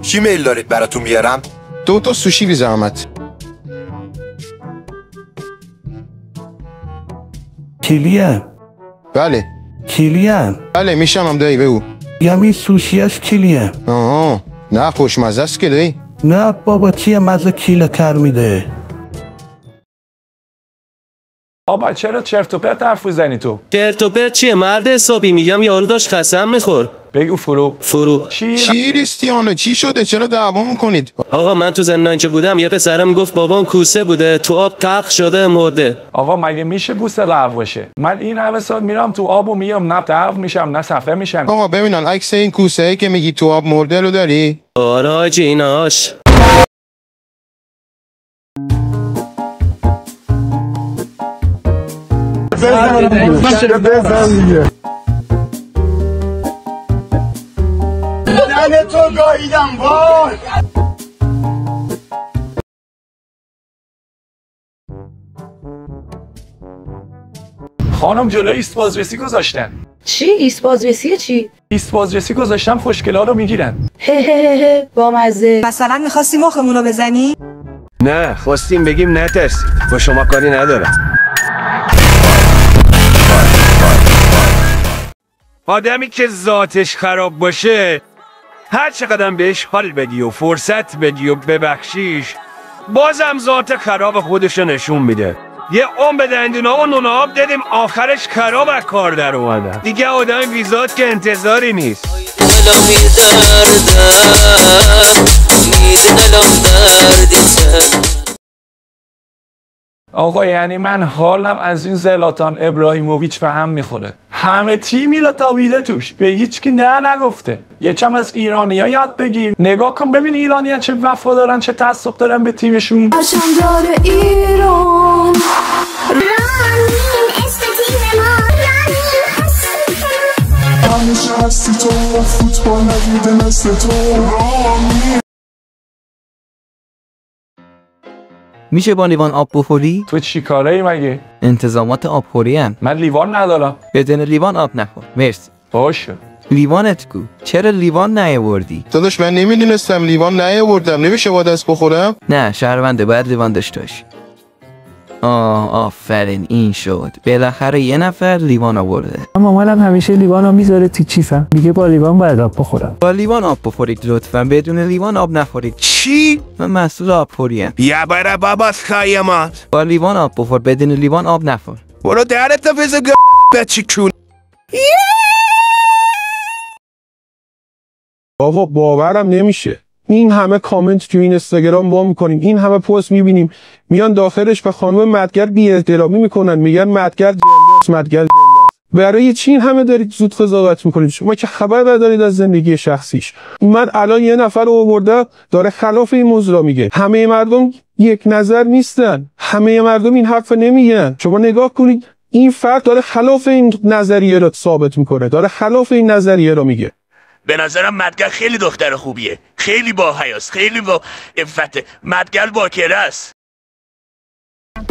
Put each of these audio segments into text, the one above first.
چی میل دارید براتون بیارم؟ 2 تا سوشی بی زحمت. کلیه. بله. کلیه. بله میشم هم دایی بگو. یعنی سوشی از کلیه. آها نه خوشمزه است که دایی. نه بابا چیه مزه کیله کر میده. آبا چرا چرت و پرت حرف میزنی تو؟ چرت و پرت چیه مرد حسابی؟ میگم یارو داشت قسم میخور. بگو فرو. چی ریستیانو چی شده؟ چرا دعوا میکنید؟ آقا من تو زندان که بودم یه پسرم گفت بابام کوسه بوده تو آب غرق شده مرده. آقا مگه میشه بوسه غرق باشه؟ من این همه سال میرم تو آب و میام نه غرق میشم نه صفحه میشم. آقا ببینن عکس این کوسه ای که میگی تو آب مرده رو داری؟ آره حاجی ایناش. بزن دیگه. تو گاییدم وای. خانم جلوی ایست بازرسی گذاشتن. چی؟ ایست بازرسی چی؟ ایست بازرسی گذاشتن خوشگلا رو میگیرن. هه با مزه. مثلا میخواستی مخمون رو بزنی؟ نه خواستیم بگیم نترسی با شما کاری ندارم. آدمی که ذاتش خراب باشه هر چقدر بهش حال بدی و فرصت بدی و ببخشیش بازم ذات خراب خودشو نشون میده. یه به دندونا و نون آب دادیم آخرش خراب از کار در اومدن. دیگه آدم بیزاد که انتظاری نیست. آقا یعنی من حالم از این زلاتان ابراهیموویچ به هم میخوره. همه تیمی را تابیده توش به هیچ کی نه نگفته. یه چم از ایرانی‌ها یاد بگیر. نگاه کن ببین ایرانی‌ها چه وفا دارن چه تعصب دارن به تیمشون. شمدار ایران همیشه هستی تو فوتبال ندیده مثل تو. میشه با لیوان آب بخوری؟ تو چی کاره ای مگه؟ انتظامات آبخوری هن. من لیوان ندارم. بدون لیوان آب نخور. مرسی. باشه. لیوانت کو؟ چرا لیوان نیاوردی؟ داداش من نمیدونستم لیوان نیاوردم. نمیشه با دست بخورم؟ نه شهرونده باید لیوان داشته باشی. آفرین این شد. بالاخره یه نفر لیوان آورده. مامانم همیشه لیوانو میذاره تو کیفم. میگه با لیوان باید آب بخورم. با لیوان آب بخورید لطفا. بدون لیوان آب نخورید. چی؟ من مسئول آبخوریم. بیا برای باباس خایمات. با لیوان آب بخور بدون لیوان آب نخور. برو درت بزن بچی کون. آقا باورم نمیشه. این همه کامنت تو این اینستاگرام با میکنیم، این همه پست میبینیم، میان داخلش به خانم مدگر بی احترامی میکنن، میگن مدگر جنده مدگر جنده. برای چی این همه دارید زود قضاوت میکنید؟ شما که خبر ندارید از زندگی شخصیش. من الان یه نفر رو آورده داره خلاف این موضوع را میگه. همه مردم یک نظر نیستن، همه مردم این حرف نمیگن. شما نگاه کنید این فرد داره خلاف این نظریه رو ثابت میکنه، داره خلاف این نظریه رو میگه. به نظرم مدگر خیلی دختر خوبیه، خیلی با حیاس، خیلی با عفته. مدگر باکره است.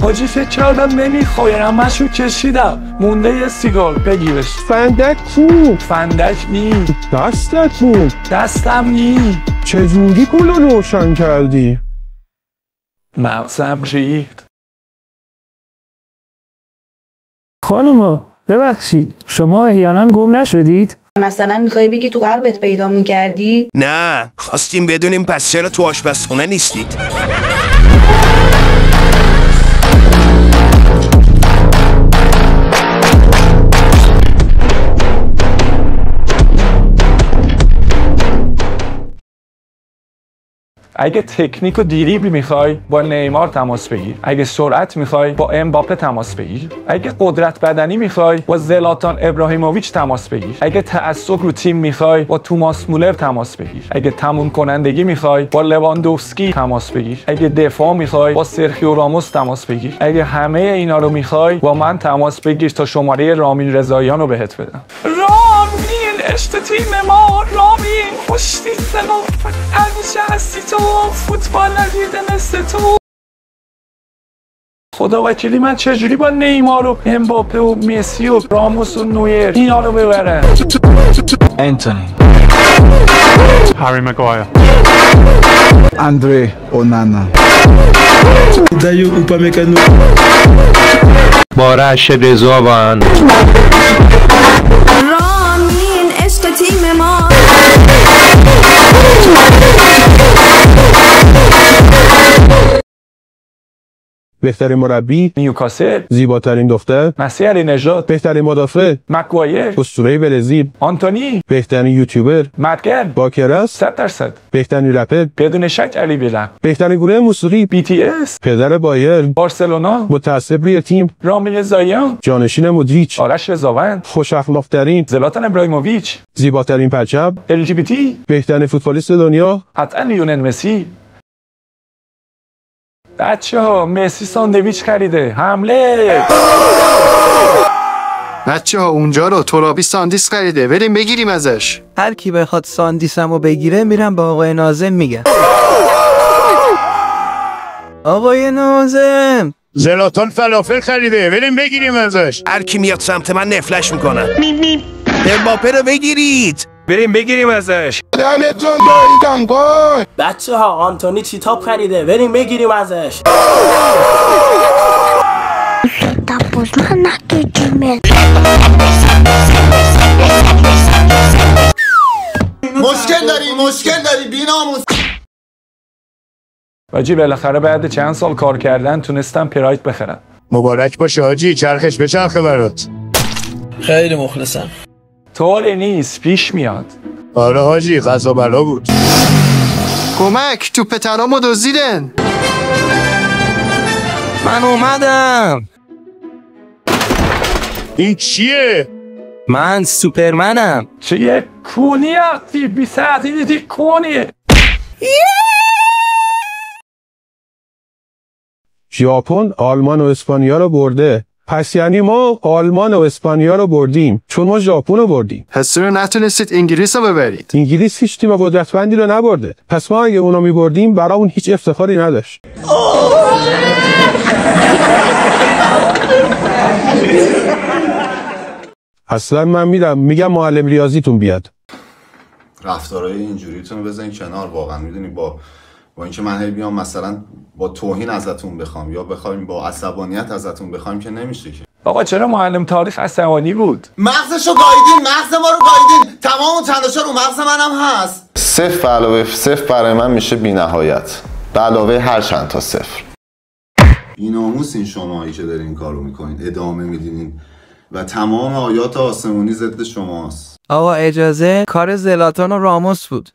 حاجی فکر کردم نمیخوایم مشو کشیدم مونده یه سیگار بگیرش. فندک کو؟ فندک نی. دستت بود؟ دستم نی. چجوری کلو روشن کردی؟ مغزم ریخت. خانوما ببخشید شما احیانا گم نشدید؟ مثلا میخوای بگی تو قلبت پیدا میکردی؟ نه خواستیم بدونیم پس چرا تو آشپزخونه نیستید؟ اگه تکنیک و دریبل میخوای با نیمار تماس بگیر. اگه سرعت میخوای با امباپه تماس بگیر. اگه قدرت بدنی میخوای با زلاتان ابراهیموویچ تماس بگیر. اگه تعصب رو تیم میخوای با توماس مولر تماس بگیر. اگه تموم کنندگی میخوای با لواندوفسکی تماس بگیر. اگه دفاع میخوای با سرخیو راموس تماس بگیر. اگه همه اینا رو میخوای با من تماس بگیر تا شماره رامین رضاییان رو بهت بدم. رامین اشت تیم ما رامین خوشتی سلام همیشه هستی تو فوتبال ندیده مثل تو. خدا وکیلی من چجوری با نیمار و امباپه و مسی و راموس و نویر اینا رو ببرم؟ انتونی هری مگوایر اندره اونانا دایو اوپامکانو بارش رضاوند رامین عشق تیم ما بهترین مربی نیوکاسل، زیباترین دختر مسیح علی نژاد، بهترین مدافع مگوایر، اسطوره برزیل آنتونی، بهترین یوتیوبر مدگل، باکرس 100%، بهترین رپر بدون شک علی بیلم، بهترین گروه موسیقی BTS، پدر بایر بارسلونا، متعصب روی تیم رامین زایان، جانشین مودریچ آرش رضاوند، خوش اخلاق‌ترین زلاتان ابراهیموویچ، زیباترین پرچم LGBT، بهترین فوتبالیست دنیا قطعا لیونل مسی. بچه‌ها مسی ساندویچ خریده. حمله. بچه ها اونجا رو ترابی ساندیس خریده، بریم بگیریم ازش. هر کی بخواد ساندیسمو بگیره میرم با آقای ناظم میگم. آقای ناظم زلاتان فلافل خریده، بریم بگیریم ازش. هر کی میاد سمت من نفلش میکنم. امباپه رو بگیرید. بریم بگیریم ازش. دمتون گاییدم گای. بچه ها آنتونی چیتاپ خریده بریم بگیریم ازش. مشکل داری بی‌ناموس. حاجی بالاخره بعد چند سال کار کردن تونستم پراید بخرم. مبارک باشه حاجی، چرخش بچرخه برات. خیلی مخلصم. طوری نیست، پیش میاد. آره حاجی، قضا بلا بود. کمک، توپ تنامو دزدیدن. من اومدم. این چیه؟ من سوپرمنم. چیه؟ کونی هستی، بی ساعتی کونیه. ژاپن آلمان و اسپانیا رو برده، پس یعنی ما آلمان و اسپانیا رو بردیم چون ما ژاپن رو بردیم. پس چرا نتونستید انگلیس رو ببرید؟ انگلیس هیچ تیم قدرتمندی رو نبرده، پس ما اگه اونو میبردیم برامون هیچ افتخاری نداشت. اصلا من میگم معلم ریاضیتون بیاد. رفتارهای اینجوریتون رو بزنین کنار. واقعا میدونی با اینکه من هی بیام مثلا با توهین ازتون بخوام یا بخوایم با عصبانیت ازتون بخوایم که نمیشه که. آقا چرا معلم تاریخ عصبانی بود؟ مغزشو گاییدین، مغز ما رو گاییدین. تمام تلاشا رو مغز منم هست. 0 علاوه 0 برای من میشه بی‌نهایت. به علاوه هر چند تا 0. بی‌ناموسین شماهایی که دارین این کارو میکنین، ادامه میدین و تمام آیات آسمانی ضد شماست. آقا اجازه، کار زلاتان و راموس بود.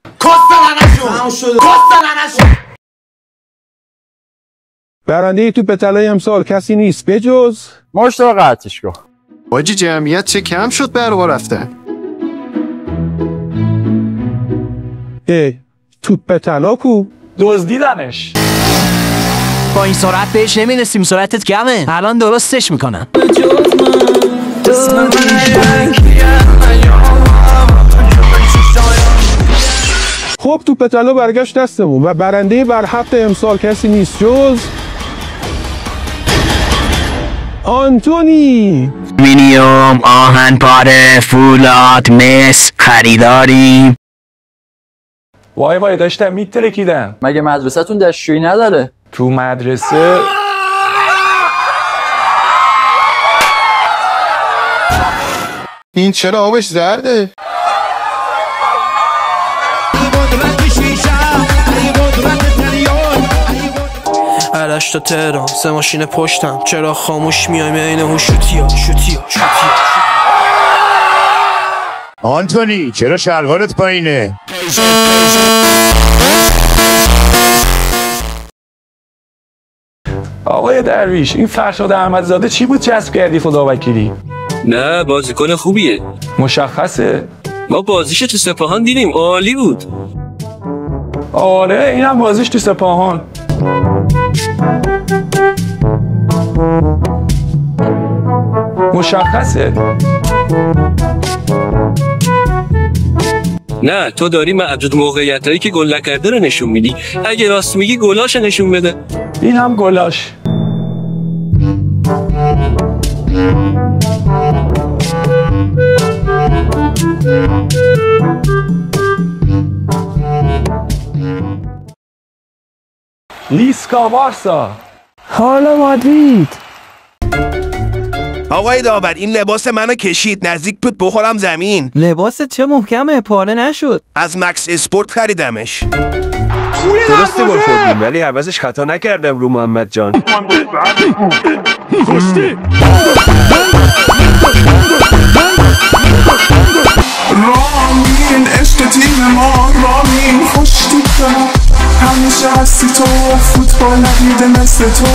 برنده توپ طلای امسال کسی نیست بجز مشتاق قطعش کن. واجی جمعیت چه کم شد برقا رفته. توپ طلا کو؟ دزدیدنش. با این سرعت بهش نمیرسیم، سرعتت کمه. الان درستش میکنم. خب توپ طلا برگشت دستمون و برنده برحق امسال کسی نیست جز آنتونی. مینیوم، آهن پاره، فولاد، مس خریداریم. وای داشتم میترکیدم. مگه مدرسه‌تون دستشویی نداره؟ تو مدرسه این چرا آبش زرده؟ علش تا تهران 3 ماشین پشتم، چرا خاموش میایم عین هوشوتیا. آنتونی چرا شلوارت پایینه؟ آقای درویش، این فرشاد احمدزاده چی بود جذب کردی خدا وکیلی؟ نه بازیکن خوبیه. مشخصه. ما بازیش تو سپاهان دیدیم، عالی بود. آره اینم بازیش تو سپاهان. مشخصه. نه تو داری معدود موقعیتایی که گل نکرده رو نشون میدی. اگه راست میگی گلاش نشون بده. این هم گلاش. لیسکا بارسا. حالا مادرید. آقای داور این لباس منو کشید نزدیک بود بخورم زمین. لباس چه محکمه، پاره نشد. از مکس اسپورت خریدمش. درسته گل خوردیم ولی عوضش خطا نکردم رو محمد جان. کشتی رامین عشق تیم ما، رامین خوش توپه، همیشه هستی تو، فوتبال ندیده مثل تو.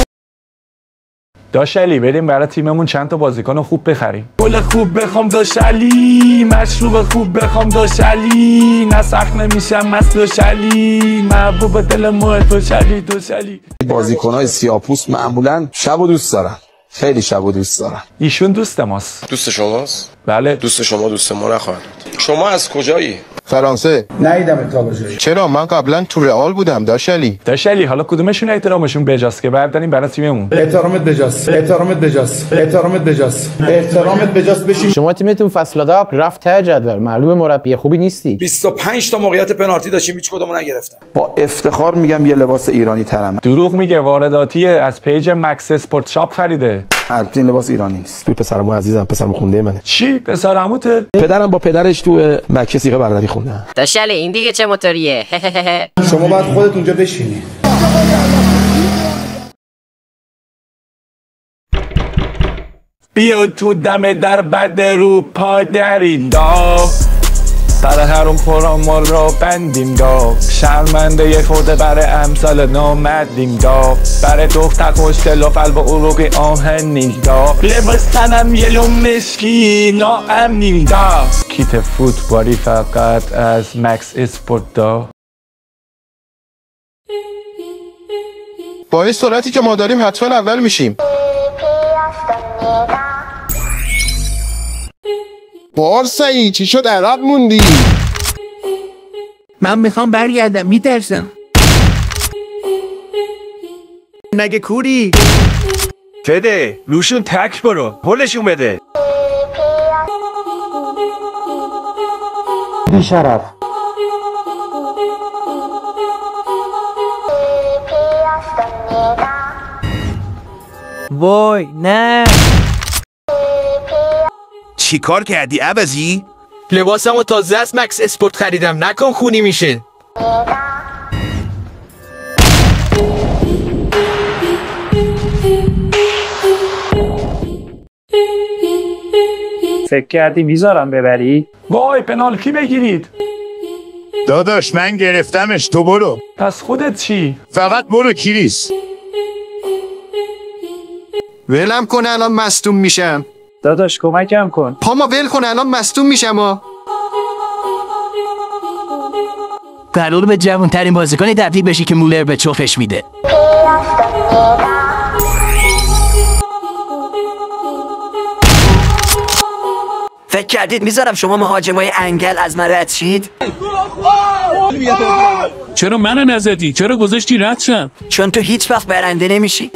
داش علی بریم برای تیممون چند تا بازیکن خوب بخریم. گل خوب بخوام داش علی، مشروب خوب بخوام داش علی، نه سخت نمیشم مست داش علی، محبوب دل ما داش علی داش علی. بازیکن‌های سیاه‌پوست معمولاً شب و دوست دارن. خیلی شب و دوست دارن. ایشون دوست ماست. دوست شماست؟ بله. دوست شما دوست ما نخواهد. شما از کجایی؟ فرانسه. ندیدم تا کجایی. چرا من قبلا تو رئال بودم داش علی. داش علی حالا کدومشون احترامشون بجاست که برداریم برای تیممون؟ احترامت بجاست. احترامت بجاست. احترامت بجاست. احترامت بجاست بشین. شما تیمتون فصل قبل رفت ته جدول، معلومه مربی خوبی نیستی. 25 تا موقعیت پنالتی داشتیم هیچ کدومو نگرفتم. با افتخار میگم یه لباس ایرانی ترم. دروغ میگه، وارداتیه، از پیج مکس اسپورت شاپ خریده. البته این لباس ایرانی نیست. توی پسرمو عزیزم، پسرم خونده منه. چی پسرعموته؟ پدرم با پدرش تو مکه سیغه برداری خوندن. داش علی این دیگه چه موتوریه؟ شما باید خودت اونجا بشینی. بیا تو دم در بد رو پا درید داغ، سر هرون پرامال را بندیم داغ، شرمنده خود برای امثال نامدیم داغ، برای دختر خوشگل و قلب عروقی آهنی داغ، لباس تنم یلو مشکی ناامنی داغ، کیت فوتبالی فقط از مکس اسپورت داغ. با این سرعتی که ما داریم حتما اول میشیم. بارسایی چی شد عقب موندی؟ من میخوام برگردم، میترسم. نگه کوری فده روشون تک برو پلشون بده. بی شرف. وای نه. چی کار کردی عوضی؟ لباسمو تازه از مکس اسپورت خریدم، نکن خونی میشه. فکر کردی میذارم ببری؟ وای پنالتی بگیرید. داداش من گرفتمش، تو برو. پس خودت چی؟ فقط برو کریس. ولم کن الان مصدوم میشم. داداش کمکم کن. پاما ول کن الان مصدوم میشم ها. قرار به جوان‌ترین بازیکن تبدیل بشی که مولر به چوفش میده. فکر کردید میذارم شما مهاجمای انگل از من رد شید؟ چرا منو نزدی؟ چرا گذاشتی رد شم؟ چون تو هیچ وقت برنده نمیشی.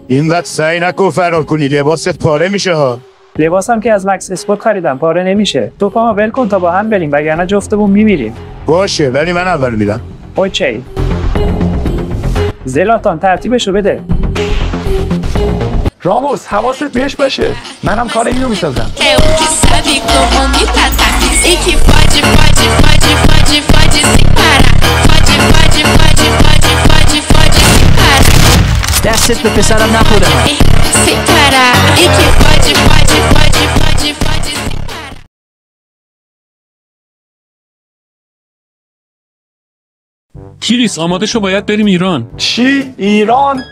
اینقدر سعی نکن فرار کنی، لباست پاره میشه ها. لباسم که از مکس اسپورت خریدم پاره نمیشه. تو پاما ول کن تا با هم بریم وگرنه جفتمون میمیریم. باشه ولی من اول میرم. اوکی. زلاتان ترتیبشو بده. راموس حواست بهش باشه، منم کار اینو میسازم. دستت به پسرم نخوره. کریس آماده شو باید بریم ایران. چی؟ ایران؟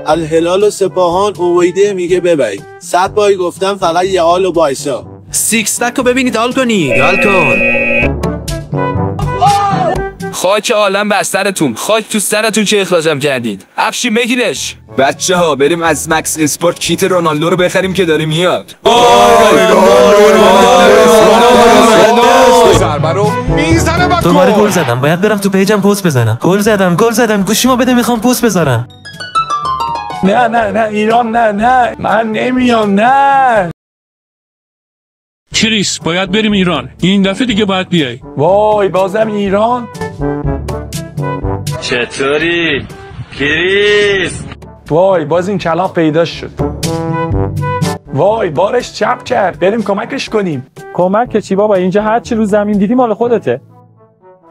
الهلال و سپاهان اویده میگه ببرید. 100 بار گفتم فقط یه حال و بایسا. سیکس پک رو ببینید حال کنید. حال کن. خاک عالم بسترتون، خاک تو سرتون که اخراجم کردید. افشین بگیرش. بچه ها بریم از مکس اسپورت کیت رونالدو رو بخریم که داره میاد. دوباره گل زدم، باید برم تو پیجم پست بزنم. گل زدم گوشیمو بده میخوام پست بذارم. نه ایران نه من نمیام نه. کریس باید بریم ایران، این دفعه دیگه باید بیای. وای بازم ایران؟ چطوری؟ کریس؟ وای باز این کلاف پیدا شد. وای بارش چپ کرد. بریم کمکش کنیم. کمک چی بابا؟ اینجا هر چی رو زمین دیدی مال خودته.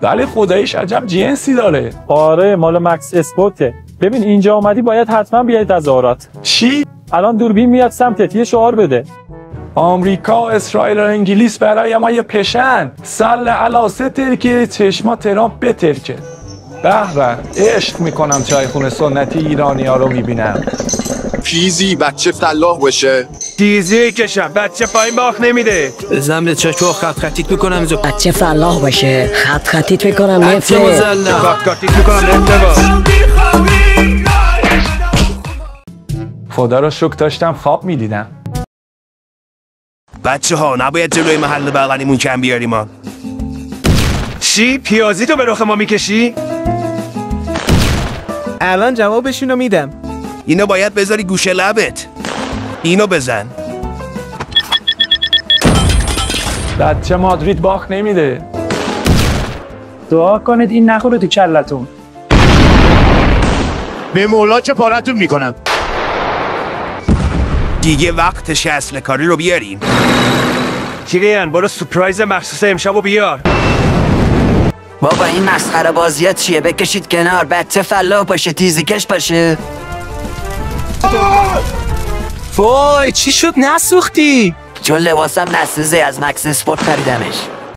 ولی خداییش عجب جنسی داره. آره مال مکس اسپورته. ببین اینجا اومدی باید حتما بیای تظاهرات. چی؟ الان دوربین میاد سمتت، یه شعار بده. آمریکا، اسرائیل و انگلیس برای ما یه پشن. سل علاسه ترکیه چشما ترامپ بترکه. به به عشق میکنم چای خونه سنتی ایرانی ها رو میبینم. چیزی بچه فلاح باشه. چیزی کشم بچه پایین باخ نمیده. زمین چشم خط خطیت میکنم اینجا. بچه فلاح باشه خط خطیت میکنم بچه مزلم خط خطیت میکنم نفته. خدا رو شکر داشتم خواب میدیدم. بچه ها نباید جلوی محل بغلیمون کم بیاریم ها. چی؟ پیازی تو به رخ ما میکشی؟ الان جوابشونو میدم. اینو باید بذاری گوشه لبت. اینو بزن. بچه مادرید باخت نمیده. دعا کنید این نخوره تو کلتون. به مولا چه پارتون میکنم. دیگه وقتش اصل کاری رو بیاریم. کیریان برو سپرایز مخصوص امشبو بیار. بابا این مسخره بازیات چیه؟ بکشید کنار. بچه فلاح باشه تیزیکش باشه. وای چی شد نسوختی؟ چون لباسم نسوزه از مکس اسپورت خریدمش.